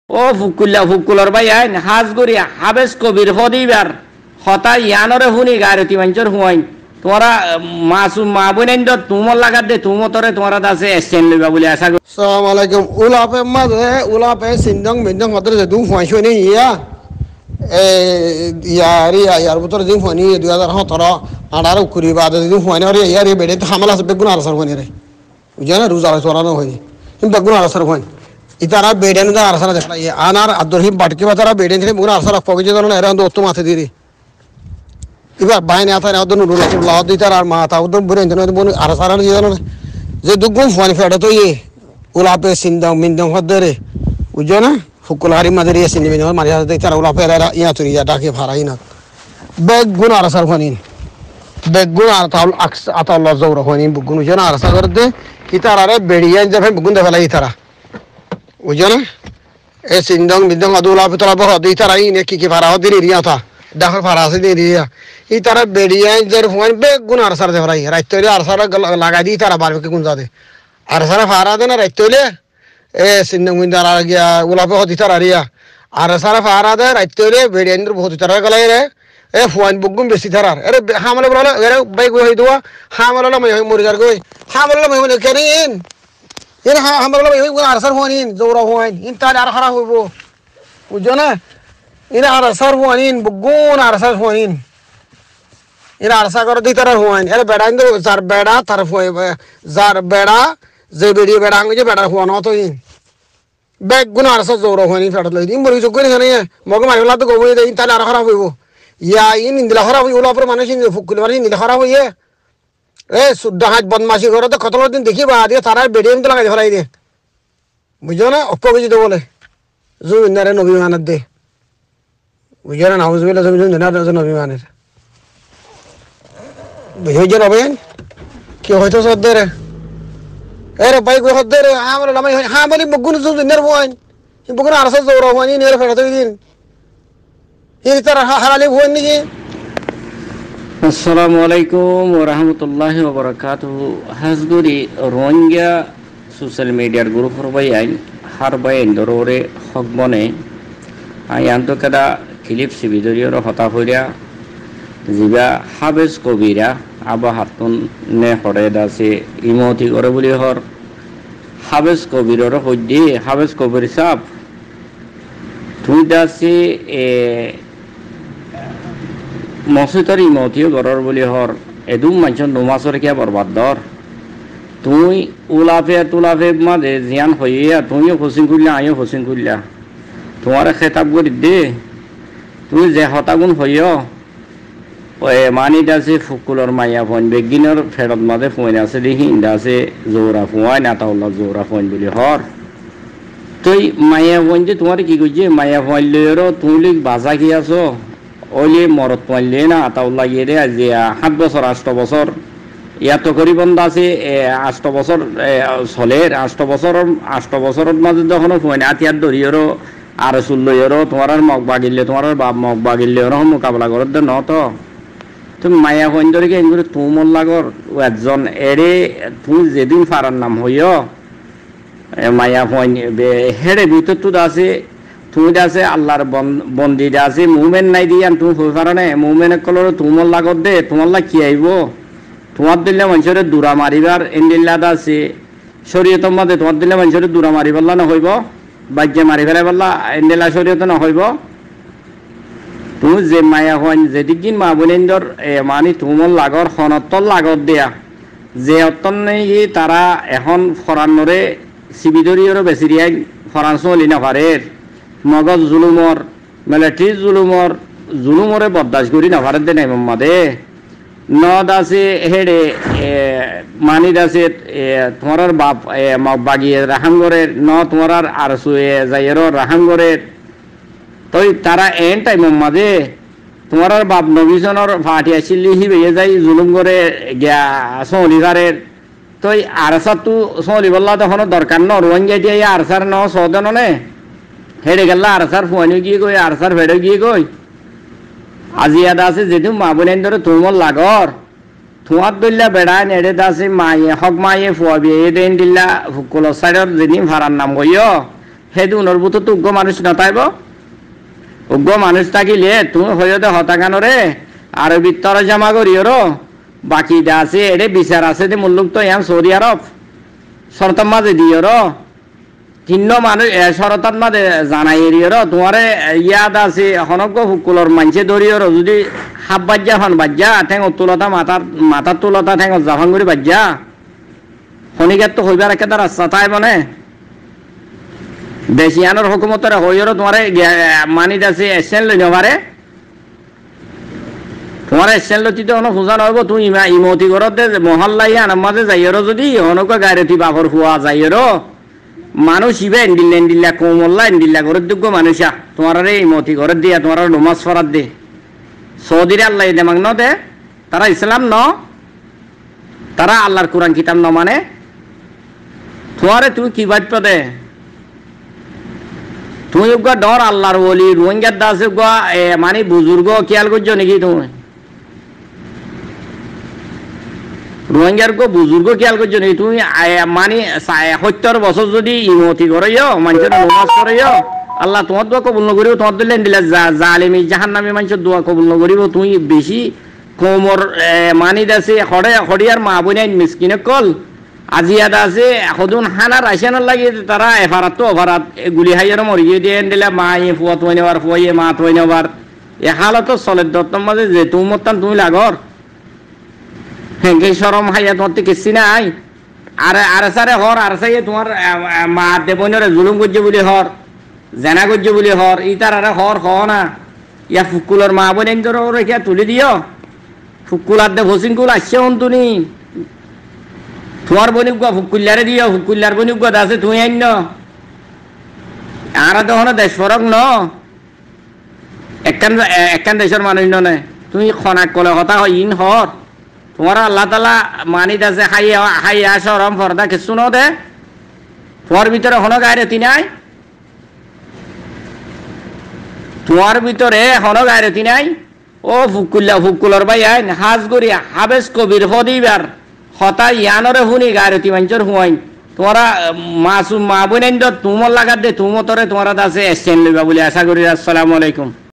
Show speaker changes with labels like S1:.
S1: ও ফুকুলর ভাই আইন হাজগুড়ি হাবেস কবির হদিবার হতা ইয়ানরে হুনি গায়রতি মঞ্চর হুয়াইন তোমরা মাসুম মা বইনাইন দ তুমর লাগাত দে তুমতরে তোমরা দাসে এসেন লইবা বলে আশা করি।
S2: আসসালামু আলাইকুম উলাপে মাঝে উলাপে সিন্দং মিন্দং হদরে যে দু ফাইছো নি ইয়া এ ইয়ার ভিতরে দিন ফানি 2017 18 কুড়ি বাদ দিন ফানি আর ইয়ার বেড়ে তো হামলা সব বেগুন আর সর ফানি রে বুঝানা রোজা চড়ানো হয় কিন্তু বেগুন আর সর ফানি ইতারা বেডেন দা আর সর দেখলা আনার আদরহিম বাটকে বাতারা বেডেন থেকে বেগুন আর সর পগে যেন এরা দোস্ত মাথে দিরে এবার বাইনে আতা না দন রুল্লাহ দিতার আর মা তা উদম বরে যেন বন আর সর যে জানো যে দুগুন ফানি ফেড়ে তো ইয়ে উলাপে সিন্দং মিন্দং হদরে বুঝানা ফুকুলারি মাদারি সিনি মিন্দং মারি হাতে তারা উলাপে এরা ইয়া তুই ইয়া ডাকে ফারাই না বেগুন আর সর ফানি বেগুন আর তাল আতাল্লাহ জওরা ফানি বেগুন যেন আর সর দে ইতারারে বেড়িয়া যাবে বেগুন দে ফেলাই ইতারা বুঝানা এ সিন্দং মিন্দং আদুলাপে তোলা বহ দিতারা ইনে কি ফারা হদিরি রিয়া থা ডাকর ফারা আছে দি রিয়া ইতারা বেড়িয়া জের ফানি বেগুন আর সর দে ফেলাই রাইতরে আর সর লাগাই দি তারা বারবে কোন জাদে আর সারা ফারা দেন রাইতলে এ সিন্দং মিন্দং আর গিয়া উলাপে হদি তারা রিয়া আর সারা ফারা দে রাইতলে বেড়িয়ান্দ্র বহুত তারা গলাই রে এ ফুয়ান বুগুম বেশি তারার আরে হামলে বলা এরে বাই গই হইদোয়া হামলে মই মরিগার গই হামলে মই মনে কেরিন এর হামলে মই গই আর সার ফুয়ানিন জোরা ফুয়ান ইন তার আর খারাপ হইব বুঝছো না ইনা আর সার ফুয়ানিন বুগুন আর সার ফুয়ানিন ইনা আর সাগর দি তারা ফুয়ান এরে বেড়াইন্দ্র যার বেড়া তার ফুয়াই যার বেড়া যে বেড়ি বেড়া আঙ্গে বেড়া ফুয়ানো তো ইন বেগ গুণ আর সার জোরা ফুয়ানিন ফেড়ত লই দিন মরি চুক করি না মগ মারিলা তো গবই দেই তাহলে আর খারাপ হইব ইয়া ইন ইন্দিলা খারাপ হই ওলা পর মানুষ ফুকুল মানে ইন্দিলা খারাপ হইয়ে এ সুদ্ধা হাজ বদমাশি করে তো কতলো দিন দেখিবা দিয়ে তারা বেড়ে এমনি লাগাই ফেলাই দে বুঝছো না অপবিজিত বলে জুবিন্দারে নবী মানের দে বুঝছো না নাউজুবিল্লাহ জুবিন্দার নবী মানের বুঝে রবেন কি হয়তো সদ্দে রে এরে বাইক হদ্দে রে আমার লামাই হ্যাঁ বলি বগুন জুবিন্দার বইন বগুন আরসা জোরা বইন নে রে ফেরত দিন এই তারা হারালে বইন নাকি।
S1: আসসালামু আলাইকুম ওয়া রাহমাতুল্লাহি ওয়া বারাকাতুহু হাজগুড়ি রোহিঙ্গা সোশ্যাল মিডিয়ার গ্রুপর ভাই আইন হার ভাই দররে হক বনে আই আন্তকাদা ক্লিপ সিবিদরিয়র হতা হইরা জিবা হাবেস কবিরা আবা হাতুন নে হরে দাসে ইমতি করে বলি হর হাবেস কবিরর হইদি হাবেস কবির সাপ তুই দাসে মসজিদর ইমতিও গরর বলি হর এদুম মানুষ নমাসর কিয়া বরবাদ দর তুই উলাফে তুলাফে মাঝে জিয়ান হইয়া তুইও হোসিং করলা আইও হোসিং করলা তোমার খেতাব করে দে তুই যে হতাগুন হইয় মানি দাসে ফুকুলর মাইয়া ফোন বেগিনর ফেরত মাঝে ফোন আছে দেখি দাসে জোরা ফোয়াই না তাহলে জোরা ফোন বলি হর তুই মাইয়া ফোন যে তোমার কি করছে মাইয়া ফোন লইরো তুমি বাজা কি আছো ওইলে মরত পাইলে না তাও লাগিয়ে দে আজ 7 বছর 8 বছর ইয়াত করি বন্ধ আছে 8 বছর চলে 8 বছরের মাঝে যখন ফোন আতিয়ার ধরিয়েরও আর চুল্লইয়েরও তোমার আর মগ বাগিলে তোমার বাপ মগ বাগিলে ওরকম মোকাবেলা করত দে ন তো তুমি মায়া ফোন ধরে কি তোমার লাগর একজন এরে তুমি যেদিন ফারার নাম হইয় মায়া ফোন হেড়ে ভিতর তো আছে তুমি আছে আল্লাহর বন্দি আছে মুভমেন্ট নাই দিয়ে তুমি হয়ে পারো না মুভমেন্ট কলর তোমার লাগত দে তোমার লাগ কি আইব তোমার দিলে মানুষের দূরা মারিবার এন্ডিল্লাদ আছে শরীয়তর মধ্যে তোমার দিলে মানুষের দূরা মারি পারলা না হইব বাজ্যে মারি ফেলাই পারলা এন্ডিল্লা শরীয়ত না হইব তুমি যে মায়া হন যেদিন মা বোনেন্দর মানি তোমার লাগর হনত্তর লাগত দেয়া যে অত্তন নেই তারা এখন ফরান্নরে সিবিদরিয়রও বেশি রিয়াই ফরান চলি না পারের মগজ জুলুমর মিলিটারি জুলুমরে বরদাস্ত করি না ভারত দেয় মাদে নদ আছে হেড়ে মানি আছে তোমার বাপ বাগিয়ে রাহাঙ্গরের ন তোমার আর শুয়ে যাইয়ের রাহাঙ্গরের তই তারা এন টাইম মাঝে তোমার বাপ নবীজনের ফাটি আসিলি হিবে যাই জুলুম করে গিয়া সলিভারের তই আরসার তো সলিবল্লা তখন দরকার ন রোহিঙ্গা দিয়ে আরসার ন সদন নে হেডে গেলা আর সার ফোনে গিয়ে কই আর সার ফেডে গিয়ে কই আজিয়াদা আছে যেটু মা বোনের ধরে তোমার লাগর তোমার দইলা বেড়া নেড়ে দাসে মায়ে হক মায়ে ফুয়াবি এ দেন দিল্লা ফুকুল সাইডর যেদিন ভাড়ার নাম কইয় হেদুনের বুতো তো উগ্র মানুষ নতাইব উগ্র মানুষ থাকিলে তুমি হইতে হতাকানরে আর বিত্তর জমা করিওর বাকি দা আছে এডে বিচার আছে যে মুল্লুক তো ইয়াম সৌদি আরব শরতার মাঝে দিওর তিন্ন মানুষ শরতার মাঝে জানাই এরিওর তোমারে ইয়াদ আছে হনজ্ঞ হুকুলর মানছে ধরিওর যদি হাফ বাজ্যা হন বাজ্যা ঠেঙ তুলতা মাথার তুলতা ঠেঙ জাফান করে বাজ্যা শনিকার তো হইবার একটা রাস্তা তাই মানে দেশিয়ানোর হুকুমতের হইর তোমার মানিত আছে এসেন লই নবারে তোমার এসেন লতিতে অন খোঁজা নহব তুমি ইমতি ঘরতে মহল্লাই আনার মাঝে যাইর যদি অনক গাড়ি বাপর হুয়া যাইর মানুষ ইবে এন্ডিল্লা কোমল্লা এন্ডিল্লা ঘরের যোগ্য মানুষা তোমার ইমতি ঘরের দিয়া তোমার নমাজ ফরাত দে সৌদিরে আল্লাহ দেমাগ ন দে তারা ইসলাম ন তারা আল্লাহর কোরআন কিতাব ন মানে তোমারে তুমি কি বাদ দে তুমি উগা ডর আল্লাহর বলি রোহিঙ্গার দাস উগা মানে বুজুর্গ খেয়াল করছো নাকি তুমি রোহিঙ্গার গো বুজুর্গ খেয়াল করছো নাকি তুমি মানে 70 বছর যদি ইমতি করাইও মানুষের নমাজ করাইও আল্লাহ তোমার দোয়া কবুল নকরিব তোমার দিলেন দিলে জালিমি জাহান্নামী মানুষের দোয়া কবুল নকরিব তুমি বেশি কোমর মানি দাসে হড়িয়ার মা বোনাই মিসকিনে কল আজিয়াদা আছে সদুন হানার আইসানোর লাগে তারা এফারাত তো অফারাত গুলি হাইয়ার মরিয়ে দিয়ে দিলে মা ফুয়া তুই নেবার ফুয়াইয়ে মা তুই নেবার এ হালত চলের দত্তর মাঝে যে তুমি মতান তুমি লাগর হেঁকে সরম হাইয়া তোমার তো কিসি নাই আরে সারে হর আর সাইয়ে তোমার মা দেবনরে জুলুম করছে বলে হর জেনা করছে বলে হর ইতার আরে হর হ না ইয়া ফুকুলর মা বোন রেখে তুলে দিও ফুকুলার দে ভসিনকুল আসছে হন তুমি তোমার বনিজ্ঞ হুকুল্লারে দিও হুকুল্লার বনিজ্ঞ আছে তুমি আইন আর তখন দেশ ফরক ন একখান দেশের মানুষ নে তুমি খনাক কলে কথা হয় ইন হর তোমার আল্লাহ তালা মানিত আছে হাইয়া সরম ফরদা কিছু ন দে তোমার ভিতরে হন গায়রতি নাই তোমার ভিতরে হন গায়রতি নাই ও ফুকুল্লর ভাই আইন হাজ করিয়া হাবেস কবির হদিবার হতা ইয়ানরে শুনি গায়রতি মানুষের হুয়াইন তোমরা মাসুম মা বোন তুমর লাগাত দে তুমতরে তোমার আছে এসছেন লইবা বলে আশা করি। আসসালামু আলাইকুম।